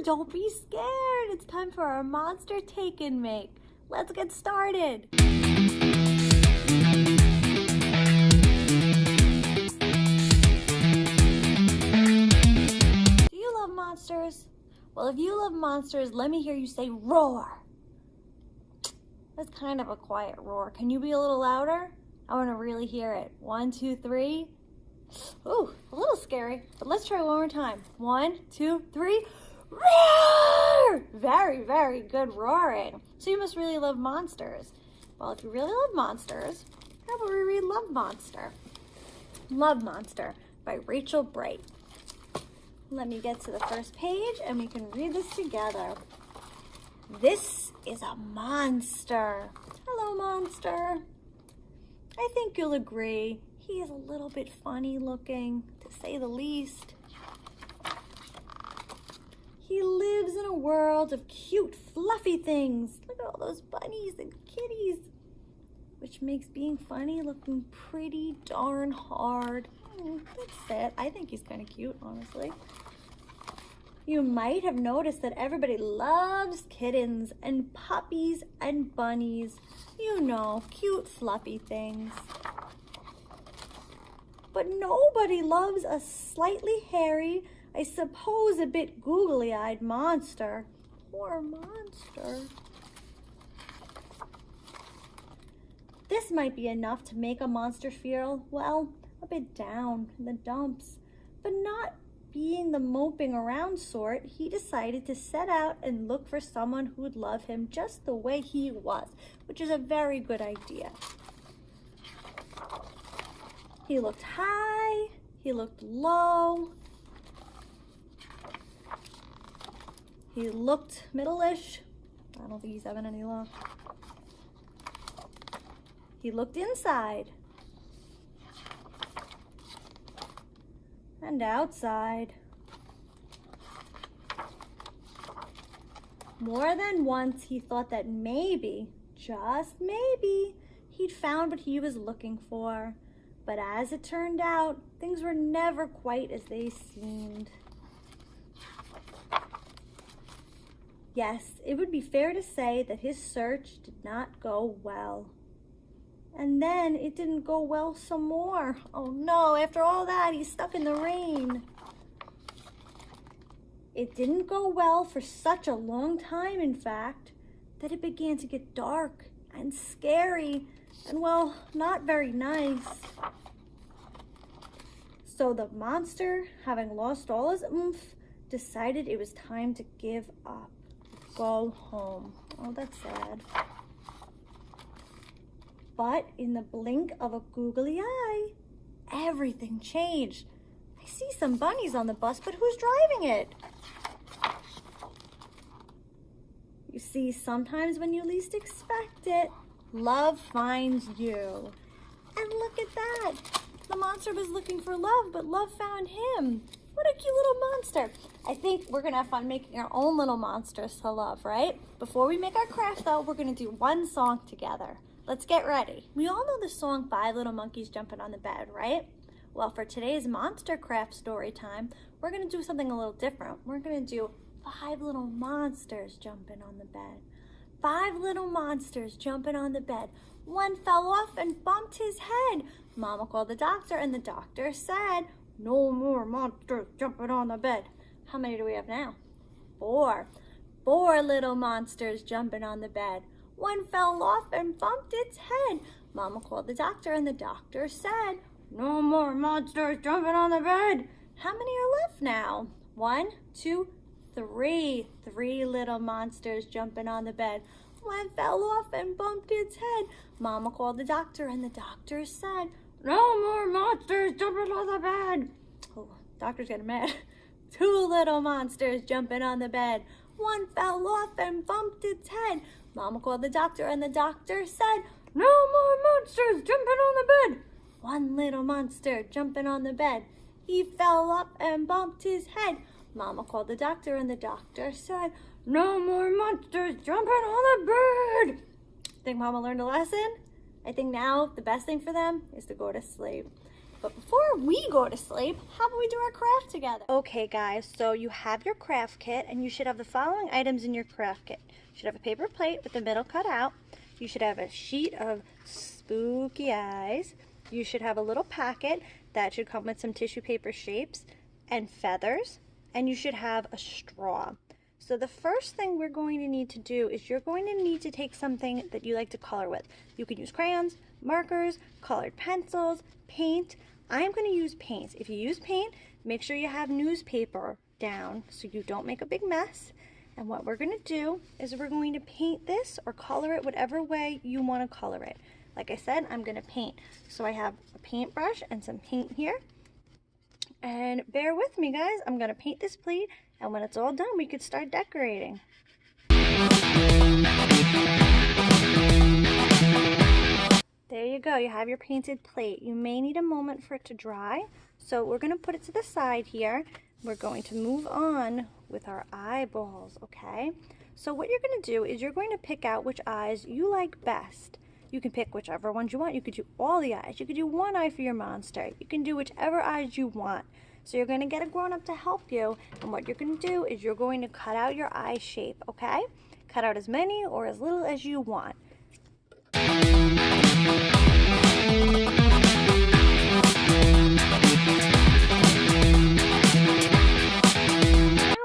don't be scared. It's time for our monster take and make. Let's get started. Do you love monsters? Well, if you love monsters, let me hear you say roar. That's kind of a quiet roar. Can you be a little louder? I want to really hear it. 1, 2, 3. Ooh, a little scary, but let's try one more time. 1, 2, 3. Roar! Very, very good roaring. So you must really love monsters. Well, if you really love monsters, how about we read Love Monster? Love Monster by Rachel Bright. Let me get to the first page and we can read this together. This is a monster. Hello, monster. I think you'll agree, he is a little bit funny looking, to say the least. He lives in a world of cute, fluffy things. Look at all those bunnies and kitties, which makes being funny looking pretty darn hard. That's it. I think he's kind of cute, honestly. You might have noticed that everybody loves kittens and puppies and bunnies. You know, cute, fluffy things. But nobody loves a slightly hairy, I suppose a bit googly-eyed monster. Poor monster. This might be enough to make a monster feel, well, a bit down in the dumps. But not being the moping around sort, he decided to set out and look for someone who would love him just the way he was, which is a very good idea. He looked high, he looked low, he looked middle-ish. I don't think he's having any luck. He looked inside and outside. More than once he thought that maybe, just maybe, he'd found what he was looking for. But as it turned out, things were never quite as they seemed. Yes, it would be fair to say that his search did not go well. And then it didn't go well some more. Oh no, after all that, he's stuck in the rain. It didn't go well for such a long time, in fact, that it began to get dark and scary and, well, not very nice. So the monster, having lost all his oomph, decided it was time to give up. Go home. Oh, that's sad. But in the blink of a googly eye, everything changed. I see some bunnies on the bus, but who's driving it? You see, sometimes when you least expect it, love finds you. And look at that. The monster was looking for love, but love found him. What a cute little monster. I think we're going to have fun making our own little monsters to love, right? Before we make our craft, though, we're going to do one song together. Let's get ready. We all know the song 5 Little Monkeys Jumping on the Bed, right? Well, for today's monster craft story time, we're going to do something a little different. We're going to do 5 little monsters jumping on the bed. 5 little monsters jumping on the bed. One fell off and bumped his head. Mama called the doctor and the doctor said, "No more monsters jumping on the bed." How many do we have now? 4. 4 little monsters jumping on the bed. One fell off and bumped its head. Mama called the doctor and the doctor said, "No more monsters jumping on the bed." How many are left now? 1, 2, 3. 3 little monsters jumping on the bed. One fell off and bumped its head. Mama called the doctor and the doctor said, "No more monsters jumping on the bed." Oh, doctor's getting mad. 2 little monsters jumping on the bed. One fell off and bumped its head. Mama called the doctor and the doctor said, "No more monsters jumping on the bed." 1 little monster jumping on the bed. He fell up and bumped his head. Mama called the doctor and the doctor said, "No more monsters jumping on the bed." Think Mama learned a lesson? I think now the best thing for them is to go to sleep. But before we go to sleep, how about we do our craft together? Okay guys, so you have your craft kit and you should have the following items in your craft kit. You should have a paper plate with the middle cut out. You should have a sheet of spooky eyes. You should have a little packet that should come with some tissue paper shapes and feathers. And you should have a straw. So the first thing we're going to need to do is you're going to need to take something that you like to color with. You can use crayons, markers, colored pencils, paint. I'm going to use paint. If you use paint, make sure you have newspaper down so you don't make a big mess. And what we're going to do is we're going to paint this or color it whatever way you want to color it. Like I said, I'm going to paint. So I have a paintbrush and some paint here. And bear with me guys, I'm going to paint this plate, and when it's all done we could start decorating. There you go, you have your painted plate. You may need a moment for it to dry, so we're going to put it to the side here. We're going to move on with our eyeballs, okay? So what you're going to do is you're going to pick out which eyes you like best. You can pick whichever ones you want. You could do all the eyes. You could do one eye for your monster. You can do whichever eyes you want. So you're going to get a grown-up to help you. And what you're going to do is you're going to cut out your eye shape, okay? Cut out as many or as little as you want. Now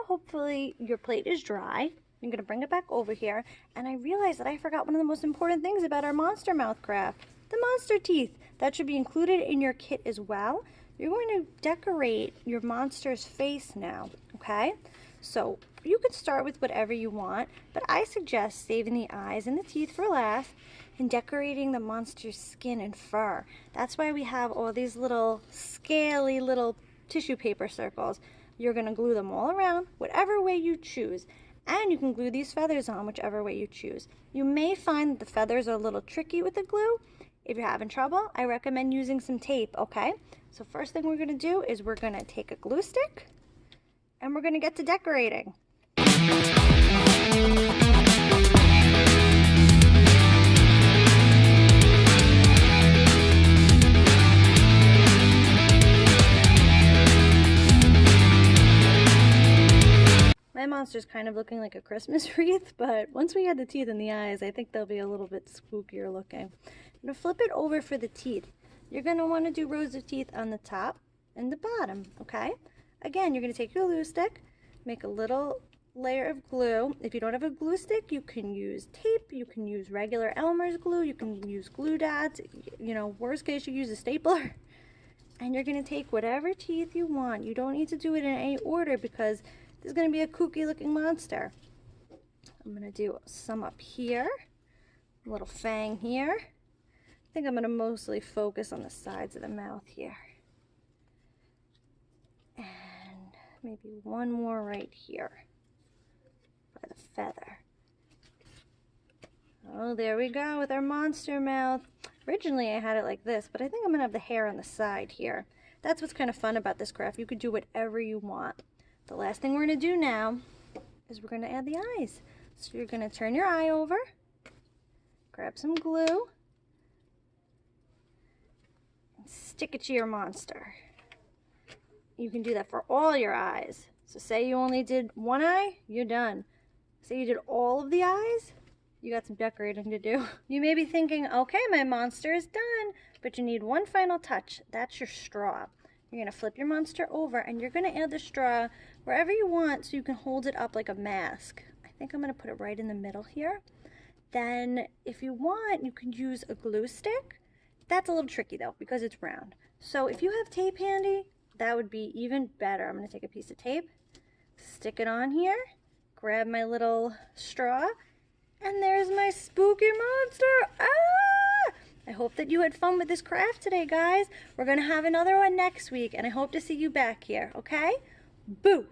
hopefully your plate is dry. I'm going to bring it back over here, and I realized that I forgot one of the most important things about our monster mouth craft, the monster teeth. That should be included in your kit as well. You're going to decorate your monster's face now, okay? So you can start with whatever you want, but I suggest saving the eyes and the teeth for last and decorating the monster's skin and fur. That's why we have all these little scaly little tissue paper circles. You're going to glue them all around, whatever way you choose. And you can glue these feathers on whichever way you choose. You may find that the feathers are a little tricky with the glue. If you're having trouble, I recommend using some tape, okay? So first thing we're going to do is we're going to take a glue stick and we're going to get to decorating. My monster's kind of looking like a Christmas wreath, but once we add the teeth and the eyes, I think they'll be a little bit spookier looking. I'm going to flip it over for the teeth. You're going to want to do rows of teeth on the top and the bottom, okay? Again, you're going to take your glue stick, make a little layer of glue. If you don't have a glue stick, you can use tape, you can use regular Elmer's glue, you can use glue dots, you know, worst case you use a stapler. And you're going to take whatever teeth you want. You don't need to do it in any order because this is going to be a kooky looking monster. I'm going to do some up here, a little fang here. I think I'm going to mostly focus on the sides of the mouth here. And maybe one more right here by the feather. Oh, there we go with our monster mouth. Originally I had it like this, but I think I'm going to have the hair on the side here. That's what's kind of fun about this craft. You could do whatever you want. The last thing we're going to do now is we're going to add the eyes. So you're going to turn your eye over, grab some glue, and stick it to your monster. You can do that for all your eyes. So say you only did one eye, you're done. Say you did all of the eyes, you got some decorating to do. You may be thinking, okay, my monster is done, but you need one final touch. That's your straw. You're going to flip your monster over and you're going to add the straw wherever you want so you can hold it up like a mask. I think I'm going to put it right in the middle here. Then if you want, you can use a glue stick. That's a little tricky though because it's round. So if you have tape handy, that would be even better. I'm going to take a piece of tape, stick it on here, grab my little straw, and there's my spooky monster. Ah! I hope that you had fun with this craft today, guys. We're going to have another one next week, and I hope to see you back here, okay? Boo!